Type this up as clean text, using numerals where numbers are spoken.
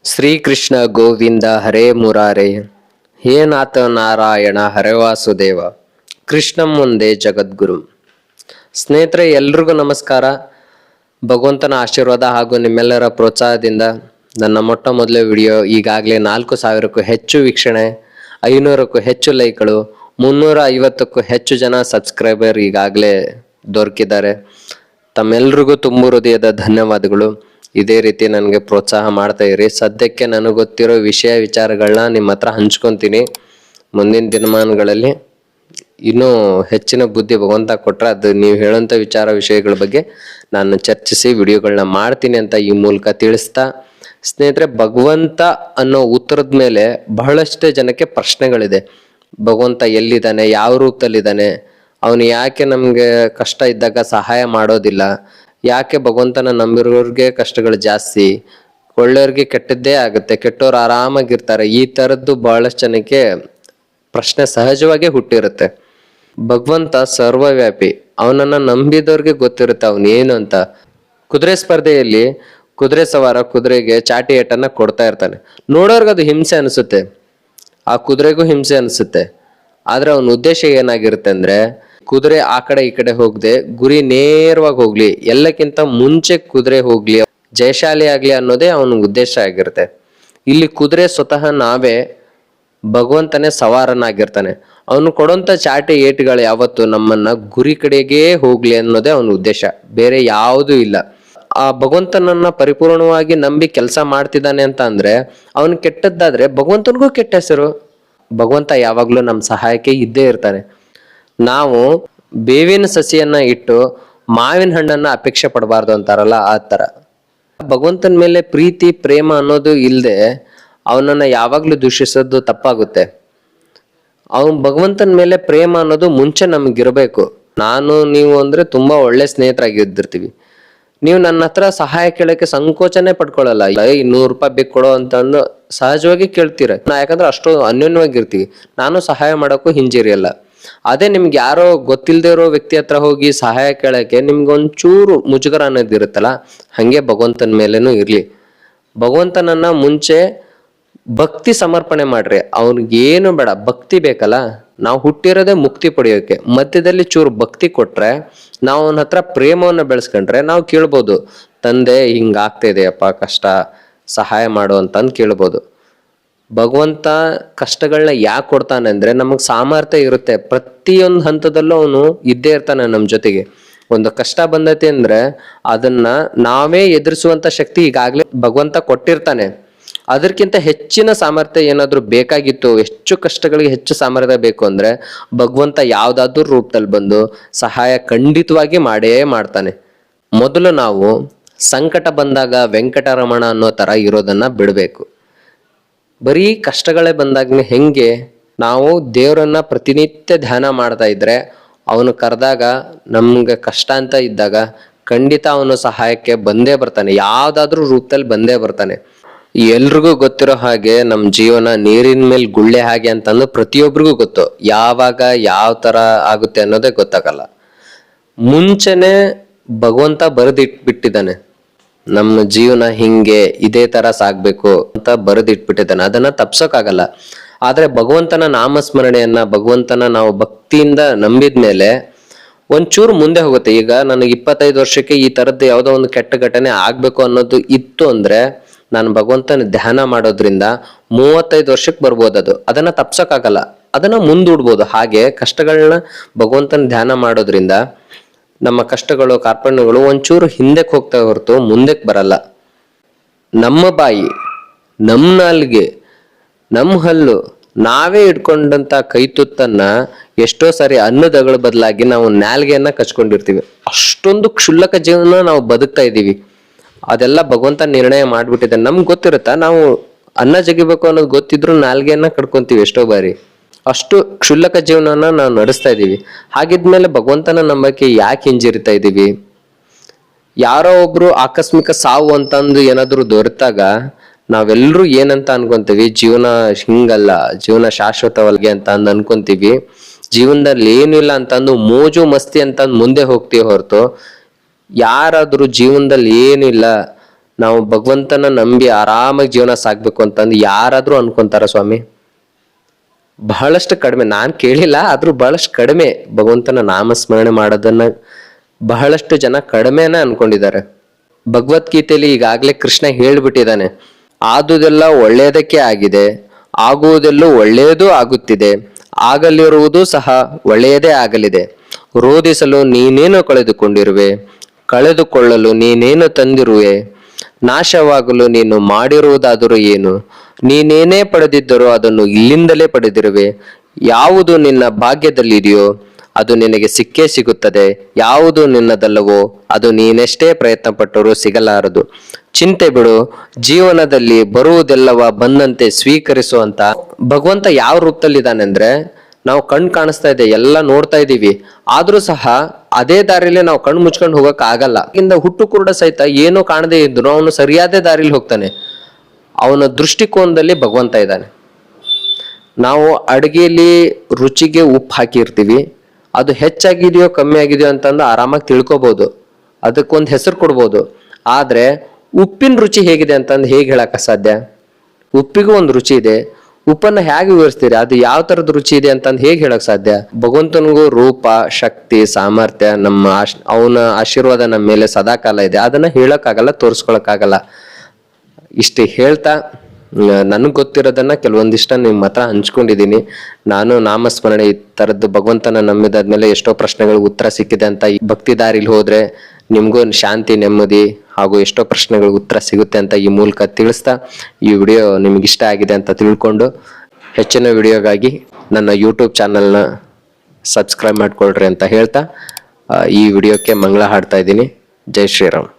ಶ್ರೀಕೃಷ್ಣ ಗೋವಿಂದ ಹರೇ ಮುರಾರೇ, ಹೇ ನಾಥ ನಾರಾಯಣ ಹರೇ ವಾಸುದೇವ, ಕೃಷ್ಣ ಮುಂದೆ ಜಗದ್ಗುರು. ಸ್ನೇಹಿತರೆ, ಎಲ್ರಿಗೂ ನಮಸ್ಕಾರ. ಭಗವಂತನ ಆಶೀರ್ವಾದ ಹಾಗೂ ನಿಮ್ಮೆಲ್ಲರ ಪ್ರೋತ್ಸಾಹದಿಂದ ನನ್ನ ಮೊಟ್ಟ ಮೊದಲ ವಿಡಿಯೋ ಈಗಾಗಲೇ 4,000ಕ್ಕೂ ಹೆಚ್ಚು ವೀಕ್ಷಣೆ, 500ಕ್ಕೂ ಹೆಚ್ಚು ಲೈಕ್ಗಳು, 350ಕ್ಕೂ ಹೆಚ್ಚು ಜನ ಸಬ್ಸ್ಕ್ರೈಬರ್ ಈಗಾಗಲೇ ದೊರಕಿದ್ದಾರೆ. ತಮ್ಮೆಲ್ರಿಗೂ ತುಂಬ ಹೃದಯದ ಧನ್ಯವಾದಗಳು. ಇದೇ ರೀತಿ ನನಗೆ ಪ್ರೋತ್ಸಾಹ ಮಾಡ್ತಾ ಇರಿ. ಸದ್ಯಕ್ಕೆ ನನಗೆ ಗೊತ್ತಿರೋ ವಿಚಾರಗಳನ್ನ ನಿಮ್ಮ ಹತ್ರ ಹಂಚ್ಕೊತೀನಿ. ಮುಂದಿನ ದಿನಮಾನಗಳಲ್ಲಿ ಇನ್ನೂ ಹೆಚ್ಚಿನ ಬುದ್ಧಿ ಭಗವಂತ ಕೊಟ್ರೆ ಅದು ನೀವು ಹೇಳೋಂಥ ವಿಷಯಗಳ ಬಗ್ಗೆ ನಾನು ಚರ್ಚಿಸಿ ವಿಡಿಯೋಗಳನ್ನ ಮಾಡ್ತೀನಿ ಅಂತ ಈ ಮೂಲಕ ತಿಳಿಸ್ತಾ, ಸ್ನೇಹಿತರೆ, ಭಗವಂತ ಅನ್ನೋ ಉತ್ತರದ ಮೇಲೆ ಬಹಳಷ್ಟು ಜನಕ್ಕೆ ಪ್ರಶ್ನೆಗಳಿದೆ. ಭಗವಂತ ಎಲ್ಲಿದ್ದಾನೆ, ಯಾವ ರೂಪದಲ್ಲಿದ್ದಾನೆ, ಅವನು ಯಾಕೆ ನಮಗೆ ಕಷ್ಟ ಇದ್ದಾಗ ಸಹಾಯ ಮಾಡೋದಿಲ್ಲ, ಯಾಕೆ ಭಗವಂತನ ನಂಬಿರೋರ್ಗೆ ಕಷ್ಟಗಳು ಜಾಸ್ತಿ, ಒಳ್ಳೆಯವ್ರಿಗೆ ಕೆಟ್ಟದ್ದೇ ಆಗುತ್ತೆ, ಕೆಟ್ಟವ್ರು ಆರಾಮಾಗಿರ್ತಾರೆ, ಈ ಥರದ್ದು ಬಹಳಷ್ಟು ಜನಕ್ಕೆ ಪ್ರಶ್ನೆ ಸಹಜವಾಗಿ ಹುಟ್ಟಿರುತ್ತೆ. ಭಗವಂತ ಸರ್ವವ್ಯಾಪಿ, ಅವನನ್ನ ನಂಬಿದವ್ರಿಗೆ ಗೊತ್ತಿರುತ್ತೆ ಅವನು ಏನು ಅಂತ. ಕುದುರೆ ಸ್ಪರ್ಧೆಯಲ್ಲಿ ಕುದುರೆ ಸವಾರ ಕುದುರೆಗೆ ಚಾಟಿ ಏಟನ್ನ ಕೊಡ್ತಾ ಇರ್ತಾನೆ. ನೋಡೋರ್ಗೆ ಅದು ಹಿಂಸೆ ಅನಿಸುತ್ತೆ, ಆ ಕುದುರೆಗೂ ಹಿಂಸೆ ಅನಿಸುತ್ತೆ. ಆದ್ರೆ ಅವನ ಉದ್ದೇಶ ಏನಾಗಿರುತ್ತೆ ಅಂದ್ರೆ, ಕುದುರೆ ಆ ಕಡೆ ಈ ಕಡೆ ಹೋಗದೆ ಗುರಿ ನೇರವಾಗಿ ಹೋಗ್ಲಿ, ಎಲ್ಲಕ್ಕಿಂತ ಮುಂಚೆ ಕುದುರೆ ಹೋಗ್ಲಿ, ಜಯಶಾಲಿ ಆಗ್ಲಿ ಅನ್ನೋದೇ ಅವನ ಉದ್ದೇಶ ಆಗಿರುತ್ತೆ. ಇಲ್ಲಿ ಕುದುರೆ ಸ್ವತಃ ನಾವೇ, ಭಗವಂತನೇ ಸವಾರನಾಗಿರ್ತಾನೆ. ಅವನು ಕೊಡೋಂಥ ಚಾಟಿ ಏಟುಗಳು ಯಾವತ್ತು ನಮ್ಮನ್ನ ಗುರಿ ಕಡೆಗೇ ಹೋಗ್ಲಿ ಅನ್ನೋದೇ ಅವನ ಉದ್ದೇಶ, ಬೇರೆ ಯಾವುದೂ ಇಲ್ಲ. ಆ ಭಗವಂತನನ್ನ ಪರಿಪೂರ್ಣವಾಗಿ ನಂಬಿ ಕೆಲಸ ಮಾಡ್ತಿದ್ದಾನೆ ಅಂತ ಅಂದ್ರೆ, ಅವನು ಕೆಟ್ಟದ್ದಾದ್ರೆ ಭಗವಂತನಿಗೂ ಕೆಟ್ಟ ಹೆಸರು. ಭಗವಂತ ಯಾವಾಗ್ಲೂ ನಮ್ಮ ಸಹಾಯಕ್ಕೆ ಇದ್ದೇ ಇರ್ತಾನೆ. ನಾವು ಬೇವಿನ ಸಸಿಯನ್ನ ಇಟ್ಟು ಮಾವಿನ ಹಣ್ಣನ್ನ ಅಪೇಕ್ಷೆ ಪಡಬಾರ್ದು ಅಂತಾರಲ್ಲ, ಆ ತರ ಭಗವಂತನ ಮೇಲೆ ಪ್ರೀತಿ ಪ್ರೇಮ ಅನ್ನೋದು ಇಲ್ಲದೆ ಅವನನ್ನ ಯಾವಾಗ್ಲೂ ದೂಷಿಸೋದು ತಪ್ಪಾಗುತ್ತೆ. ಅವನ್ ಭಗವಂತನ ಮೇಲೆ ಪ್ರೇಮ ಅನ್ನೋದು ಮುಂಚೆ ನಮಗಿರ್ಬೇಕು. ನಾನು ನೀವು ಅಂದ್ರೆ ತುಂಬಾ ಒಳ್ಳೆ ಸ್ನೇಹಿತರಾಗಿದ್ದಿರ್ತೀವಿ. ನೀವು ನನ್ನ ಹತ್ರ ಸಹಾಯ ಕೇಳಕ್ಕೆ ಸಂಕೋಚನೆ ಪಡ್ಕೊಳ್ಳಲ್ಲ. 100 ರೂಪಾಯಿ ಬೇಕು ಕೊಡೋ ಅಂತಂದು ಸಹಜವಾಗಿ ಕೇಳ್ತೀರ. ಯಾಕಂದ್ರೆ ಅಷ್ಟು ಅನ್ಯೋನ್ಯವಾಗಿರ್ತೀವಿ. ನಾನು ಸಹಾಯ ಮಾಡೋಕ್ಕೂ ಹಿಂಜರಿಯಲ್ಲ. ಅದೇ ನಿಮ್ಗೆ ಯಾರೋ ಗೊತ್ತಿಲ್ಲದೆ ಇರೋ ವ್ಯಕ್ತಿ ಹತ್ರ ಹೋಗಿ ಸಹಾಯ ಕೇಳಕ್ಕೆ ನಿಮ್ಗೆ ಒಂಚೂರು ಮುಜುಗರ ಅನ್ನೋದು ಇರುತ್ತಲ್ಲ, ಹಂಗೆ ಭಗವಂತನ ಮೇಲೇನು ಇರ್ಲಿ. ಭಗವಂತನನ್ನ ಮುಂಚೆ ಭಕ್ತಿ ಸಮರ್ಪಣೆ ಮಾಡ್ರಿ. ಅವ್ನಿಗೇನು ಬೇಡ, ಭಕ್ತಿ ಬೇಕಲ್ಲ. ನಾವು ಹುಟ್ಟಿರೋದೇ ಮುಕ್ತಿ ಪಡೆಯೋಕೆ. ಮಧ್ಯದಲ್ಲಿ ಚೂರು ಭಕ್ತಿ ಕೊಟ್ರೆ, ನಾವು ಅವನ ಹತ್ರ ಪ್ರೇಮವನ್ನ ಬೆಳೆಸ್ಕೊಂಡ್ರೆ ನಾವು ಕೇಳ್ಬೋದು, ತಂದೆ ಹಿಂಗಾಗ್ತಾ ಇದೆಯಪ್ಪ ಕಷ್ಟ, ಸಹಾಯ ಮಾಡು ಅಂತಂದು ಕೇಳ್ಬೋದು. ಭಗವಂತ ಕಷ್ಟಗಳನ್ನ ಯಾಕೆ ಕೊಡ್ತಾನೆ ಅಂದ್ರೆ, ನಮಗ್ ಸಾಮರ್ಥ್ಯ ಇರುತ್ತೆ. ಪ್ರತಿಯೊಂದು ಹಂತದಲ್ಲೂ ಅವನು ಇದ್ದೇ ಇರ್ತಾನೆ ನಮ್ಮ ಜೊತೆಗೆ. ಒಂದು ಕಷ್ಟ ಬಂದೈತಿ ಅಂದ್ರೆ ಅದನ್ನ ನಾವೇ ಎದುರಿಸುವಂತ ಶಕ್ತಿ ಈಗಾಗ್ಲೇ ಭಗವಂತ ಕೊಟ್ಟಿರ್ತಾನೆ. ಅದಕ್ಕಿಂತ ಹೆಚ್ಚಿನ ಸಾಮರ್ಥ್ಯ ಏನಾದ್ರೂ ಬೇಕಾಗಿತ್ತು, ಹೆಚ್ಚು ಕಷ್ಟಗಳಿಗೆ ಹೆಚ್ಚು ಸಾಮರ್ಥ್ಯ ಬೇಕು ಅಂದ್ರೆ ಭಗವಂತ ಯಾವ್ದಾದ್ರೂ ರೂಪದಲ್ಲಿ ಬಂದು ಸಹಾಯ ಖಂಡಿತವಾಗಿ ಮಾಡೇ ಮಾಡ್ತಾನೆ. ಮೊದಲು ನಾವು ಸಂಕಟ ಬಂದಾಗ ವೆಂಕಟರಮಣ ಅನ್ನೋ ತರ ಇರೋದನ್ನ ಬಿಡ್ಬೇಕು. ಬರೀ ಕಷ್ಟಗಳೇ ಬಂದಾಗ ಹೆಂಗೆ, ನಾವು ದೇವರನ್ನ ಪ್ರತಿನಿತ್ಯ ಧ್ಯಾನ ಮಾಡ್ತಾ ಇದ್ರೆ, ಅವನು ಕರೆದಾಗ ನಮ್ಗೆ ಕಷ್ಟ ಅಂತ ಇದ್ದಾಗ ಖಂಡಿತ ಅವನು ಸಹಾಯಕ್ಕೆ ಬಂದೇ ಬರ್ತಾನೆ, ಯಾವ್ದಾದ್ರೂ ರೂಪದಲ್ಲಿ ಬಂದೇ ಬರ್ತಾನೆ. ಎಲ್ರಿಗೂ ಗೊತ್ತಿರೋ ಹಾಗೆ ನಮ್ ಜೀವನ ನೀರಿನ ಮೇಲೆ ಗುಳ್ಳೆ ಹಾಗೆ ಅಂತಂದು ಪ್ರತಿಯೊಬ್ಬರಿಗೂ ಗೊತ್ತು. ಯಾವಾಗ ಯಾವ ತರ ಆಗುತ್ತೆ ಅನ್ನೋದೇ ಗೊತ್ತಾಗಲ್ಲ. ಮುಂಚೆನೆ ಭಗವಂತ ಬರೆದಿಟ್ಬಿಟ್ಟಿದ್ದಾನೆ, ನಮ್ಮ ಜೀವನ ಹಿಂಗೆ ಇದೇ ತರ ಸಾಗ್ಬೇಕು ಅಂತ ಬರೆದಿಟ್ಬಿಟ್ಟಿದ್ದಾನೆ. ಅದನ್ನ ತಪ್ಸೋಕ್ಕಾಗಲ್ಲ. ಆದ್ರೆ ಭಗವಂತನ ನಾಮಸ್ಮರಣೆಯನ್ನ, ಭಗವಂತನ ನಾವು ಭಕ್ತಿಯಿಂದ ನಂಬಿದ್ಮೇಲೆ ಒಂಚೂರು ಮುಂದೆ ಹೋಗುತ್ತೆ. ಈಗ ನನಗೆ 25 ವರ್ಷಕ್ಕೆ ಈ ತರದ್ದು ಯಾವುದೋ ಒಂದು ಕೆಟ್ಟ ಘಟನೆ ಆಗ್ಬೇಕು ಅನ್ನೋದು ಇತ್ತು ಅಂದ್ರೆ, ನಾನು ಭಗವಂತನ ಧ್ಯಾನ ಮಾಡೋದ್ರಿಂದ 35 ವರ್ಷಕ್ಕೆ ಬರ್ಬೋದು. ಅದನ್ನ ತಪ್ಸೋಕ್ಕಾಗಲ್ಲ, ಅದನ್ನ ಮುಂದೂಡ್ಬೋದು. ಹಾಗೆ ಕಷ್ಟಗಳನ್ನ ಭಗವಂತನ ಧ್ಯಾನ ಮಾಡೋದ್ರಿಂದ ನಮ್ಮ ಕಷ್ಟಗಳು ಕಾರ್ಪಣ್ಯಗಳು ಒಂಚೂರು ಹಿಂದಕ್ಕೆ ಹೋಗ್ತಾ ಹೊರತು ಮುಂದಕ್ಕೆ ಬರಲ್ಲ. ನಮ್ಮ ಬಾಯಿ, ನಮ್ಮ ನಾಲ್ಗೆ, ನಮ್ಮ ಹಲ್ಲು, ನಾವೇ ಇಟ್ಕೊಂಡಂತ ಕೈತುತ್ತನ್ನ ಎಷ್ಟೋ ಸಾರಿ ಅನ್ನದಗಳ ಬದಲಾಗಿ ನಾವು ನಾಲ್ಗೆಯನ್ನ ಕಚ್ಕೊಂಡಿರ್ತೀವಿ. ಅಷ್ಟೊಂದು ಕ್ಷುಲ್ಲಕ ಜೀವನ ನಾವು ಬದುಕ್ತಾ ಇದ್ದೀವಿ. ಅದೆಲ್ಲ ಭಗವಂತ ನಿರ್ಣಯ ಮಾಡ್ಬಿಟ್ಟಿದ್ದಾನೆ. ನಮ್ಗೆ ಗೊತ್ತಿರುತ್ತಾ, ನಾವು ಅನ್ನ ಜಗಿಬೇಕು ಅನ್ನೋದು ಗೊತ್ತಿದ್ರು ನಾಲ್ಗೆಯನ್ನ ಕಡ್ಕೊಂತೀವಿ ಎಷ್ಟೋ ಬಾರಿ. ಅಷ್ಟು ಕ್ಷುಲ್ಲಕ ಜೀವನನ ನಾವು ನಡೆಸ್ತಾ ಇದೀವಿ. ಹಾಗಿದ್ಮೇಲೆ ಭಗವಂತನ ನಂಬಕ್ಕೆ ಯಾಕೆ ಹಿಂಜರಿತಾ ಇದೀವಿ? ಯಾರೋ ಒಬ್ರು ಆಕಸ್ಮಿಕ ಸಾವು ಅಂತಂದು ಏನಾದ್ರು ದೊರೆತಾಗ ನಾವೆಲ್ಲರೂ ಏನಂತ ಅನ್ಕೊಂತೀವಿ, ಜೀವನ ಹಿಂಗಲ್ಲ, ಜೀವನ ಶಾಶ್ವತವಲ್ಗೆ ಅಂತ ಅನ್ಕೊಂತೀವಿ. ಜೀವನದಲ್ಲಿ ಏನಿಲ್ಲ ಅಂತಂದು ಮೋಜು ಮಸ್ತಿ ಅಂತಂದು ಮುಂದೆ ಹೋಗ್ತೀವಿ ಹೊರತು, ಯಾರಾದ್ರೂ ಜೀವನದಲ್ಲಿ ಏನಿಲ್ಲ ನಾವು ಭಗವಂತನ ನಂಬಿ ಆರಾಮಾಗಿ ಜೀವನ ಸಾಗ್ಬೇಕು ಅಂತಂದು ಯಾರಾದ್ರೂ ಅನ್ಕೊಂತಾರ ಸ್ವಾಮಿ? ಬಹಳಷ್ಟು ಕಡಿಮೆ. ನಾನ್ ಕೇಳಿಲ್ಲ, ಆದ್ರೂ ಬಹಳಷ್ಟು ಕಡಿಮೆ ಭಗವಂತನ ನಾಮಸ್ಮರಣೆ ಮಾಡೋದನ್ನ ಬಹಳಷ್ಟು ಜನ ಕಡಿಮೆನ ಅನ್ಕೊಂಡಿದ್ದಾರೆ. ಭಗವದ್ಗೀತೆಯಲ್ಲಿ ಈಗಾಗ್ಲೇ ಕೃಷ್ಣ ಹೇಳ್ಬಿಟ್ಟಿದ್ದಾನೆ, ಆದುದೆಲ್ಲ ಒಳ್ಳೆಯದಕ್ಕೆ ಆಗಿದೆ, ಆಗುವುದೆಲ್ಲೂ ಒಳ್ಳೆಯದೂ ಆಗುತ್ತಿದೆ, ಆಗಲಿರುವುದು ಸಹ ಒಳ್ಳೆಯದೇ ಆಗಲಿದೆ. ರೋಧಿಸಲು ನೀನೇನು ಕಳೆದುಕೊಂಡಿರುವೆ, ಕಳೆದುಕೊಳ್ಳಲು ನೀನೇನು ತಂದಿರುವೆ, ನಾಶವಾಗಲು ನೀನು ಮಾಡಿರುವುದಾದರೂ ಏನು, ನೀನೇನೇ ಪಡೆದಿದ್ದರೂ ಅದನ್ನು ಇಲ್ಲಿಂದಲೇ ಪಡೆದಿರುವೆ. ಯಾವುದು ನಿನ್ನ ಭಾಗ್ಯದಲ್ಲಿದೆಯೋ ಅದು ನಿನಗೆ ಸಿಕ್ಕೇ ಸಿಗುತ್ತದೆ, ಯಾವುದು ನಿನ್ನದಲ್ಲವೋ ಅದು ನೀನೆಷ್ಟೇ ಪ್ರಯತ್ನ ಪಟ್ಟರೂ ಸಿಗಲಾರದು. ಚಿಂತೆ ಬಿಡು, ಜೀವನದಲ್ಲಿ ಬರುವುದೆಲ್ಲವ ಬಂದಂತೆ ಸ್ವೀಕರಿಸುವಂತ ಭಗವಂತ ಯಾವ ರೂಪದಲ್ಲಿದ್ದಾನೆ ಅಂದ್ರೆ, ನಾವು ಕಣ್ ಕಾಣಿಸ್ತಾ ಇದೆ, ಎಲ್ಲ ನೋಡ್ತಾ ಇದೀವಿ, ಆದ್ರೂ ಸಹ ಅದೇ ದಾರಿಲಿ ನಾವು ಕಣ್ಣು ಮುಚ್ಕೊಂಡು ಹೋಗಕ್ ಆಗಲ್ಲ. ಇಂದ ಹುಟ್ಟು ಕುರುಡ ಸಹಿತ ಏನೋ ಕಾಣದೇ ಇದ್ರು ಅವನು ಸರಿಯಾದ ದಾರಿಲಿ ಹೋಗ್ತಾನೆ. ಅವನ ದೃಷ್ಟಿಕೋನದಲ್ಲಿ ಭಗವಂತ ಇದ್ದಾನೆ. ನಾವು ಅಡಿಗೆಯಲ್ಲಿ ರುಚಿಗೆ ಉಪ್ಪು ಹಾಕಿರ್ತೀವಿ, ಅದು ಹೆಚ್ಚಾಗಿದೆಯೋ ಕಮ್ಮಿ ಆಗಿದೆಯೋ ಅಂತಂದು ಆರಾಮಾಗಿ ತಿಳ್ಕೊಬಹುದು, ಅದಕ್ಕೊಂದು ಹೆಸರು ಕೊಡ್ಬೋದು. ಆದ್ರೆ ಉಪ್ಪಿನ ರುಚಿ ಹೇಗಿದೆ ಅಂತಂದು ಹೇಗೆ ಹೇಳಕ್ ಸಾಧ್ಯ? ಉಪ್ಪಿಗೂ ಒಂದು ರುಚಿ ಇದೆ, ಉಪ್ಪನ್ನ ಹೇಗೆ ವಿವರಿಸ್ತೀರಿ, ಅದು ಯಾವ ತರದ ರುಚಿ ಇದೆ ಅಂತಂದು ಹೇಗೆ ಹೇಳಕ್ ಸಾಧ್ಯ? ಭಗವಂತನಿಗೂ ರೂಪ, ಶಕ್ತಿ, ಸಾಮರ್ಥ್ಯ, ಅವನ ಆಶೀರ್ವಾದ ನಮ್ಮ ಮೇಲೆ ಸದಾಕಾಲ ಇದೆ. ಅದನ್ನ ಹೇಳಕ್ಕಾಗಲ್ಲ, ತೋರಿಸ್ಕೊಳಕ್ಕಾಗಲ್ಲ. ಇಷ್ಟು ಹೇಳ್ತಾ ನನಗ್ ಗೊತ್ತಿರೋದನ್ನ ಕೆಲವೊಂದಿಷ್ಟ ನಿಮ್ಮ ಹತ್ರ ಹಂಚ್ಕೊಂಡಿದೀನಿ. ನಾನು ನಾಮಸ್ಮರಣೆ ಈ ತರದ್ದು ಭಗವಂತನ ನಂಬಿದಾದ್ಮೇಲೆ ಎಷ್ಟೋ ಪ್ರಶ್ನೆಗಳಿಗೆ ಉತ್ತರ ಸಿಕ್ಕಿದೆ ಅಂತ ಈ ಭಕ್ತಿ ದಾರಿಲಿ ಹೋದ್ರೆ ನಿಮ್ಗೂ ಶಾಂತಿ, ನೆಮ್ಮದಿ ಹಾಗೂ ಎಷ್ಟೋ ಪ್ರಶ್ನೆಗಳಿಗೆ ಉತ್ತರ ಸಿಗುತ್ತೆ ಅಂತ ಈ ಮೂಲಕ ತಿಳಿಸ್ತಾ, ಈ ವಿಡಿಯೋ ನಿಮ್ಗೆ ಇಷ್ಟ ಆಗಿದೆ ಅಂತ ತಿಳ್ಕೊಂಡು ಹೆಚ್ಚಿನ ವಿಡಿಯೋಗಾಗಿ ನನ್ನ ಯೂಟ್ಯೂಬ್ ಚಾನಲ್ನ ಸಬ್ಸ್ಕ್ರೈಬ್ ಮಾಡ್ಕೊಳ್ರಿ ಅಂತ ಹೇಳ್ತಾ ಈ ವಿಡಿಯೋಕ್ಕೆ ಮಂಗಳ ಹಾಡ್ತಾ ಇದ್ದೀನಿ. ಜೈ ಶ್ರೀರಾಮ್.